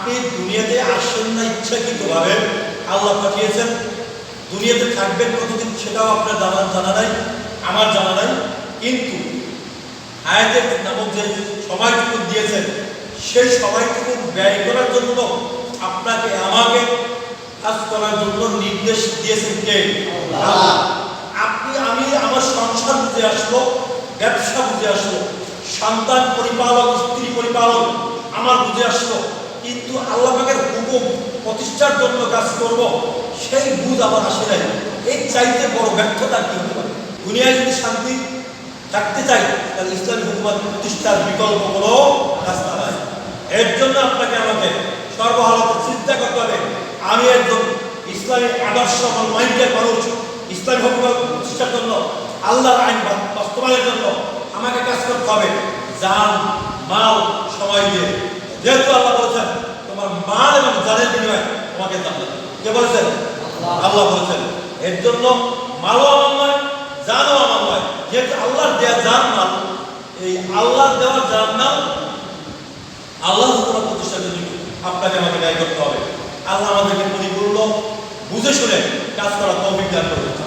আপনি দুনিয়াতে আসেন না ইচ্ছাকৃতভাবে, আল্লাহ পাঠিয়েছেন। দুনিয়াতে থাকবেন কতদিন সেটাও আপনার জানা নাই, আমার জানা নাই। কিন্তু হায়াতের নামক যে সময়টুকু দিয়েছেন, সেই সময়টুকু ব্যয় করার জন্য আপনাকে আমাকে কাজ করার জন্য নির্দেশ দিয়েছেন কে? আল্লাহ। আমি আমার সংসার বুঝে আসলো, ব্যবসা বুঝে আসলো, সন্তান পরিপালক, স্ত্রী পরিপালক আমার বুঝে আসলো, কিন্তু আল্লাহ পাকের হুকুম প্রতিষ্ঠার জন্য কাজ করব, সেই বুঝ আমার আসে নাই। এই চাইতে বড় ব্যর্থতা কি হতে পারে? দুনিয়ায় যদি শান্তি থাকতে চাই, তাহলে ইসলামী হুকুমত প্রতিষ্ঠার বিকল্প কোনো রাস্তা নাই। এর জন্য আপনাকে আমাকে সর্বহালতে চিন্তা করতে হবে, আমি একজন ইসলামী আদর্শ মাইন্ডের মানুষ, ইসলামী হুকুমত প্রতিষ্ঠার জন্য, আল্লাহর আইন বাস্তবায়নের জন্য আমাকে কাজ করতে হবে জান মাল সময় দিয়ে। যেহেতু আল্লাহ বলেছেন তোমার মাল এবং জানের বিনিময়ে তোমাকে জান্নাত। কে বলেছেন? আল্লাহ বলেছেন। এর জন্য মালও আমার নয়, জানও আমার নয়। যেহেতু আল্লাহর দেওয়া জান মাল, এই আল্লাহর দেওয়া জান মাল আল্লাহ হুকুমত প্রতিষ্ঠার জন্য আপনাকে আমাকে ব্যয় করতে হবে। আল্লাহ আমাদেরকে পরিপূর্ণ বুঝে শুনে কাজ করার তৌফিক দান করবেন।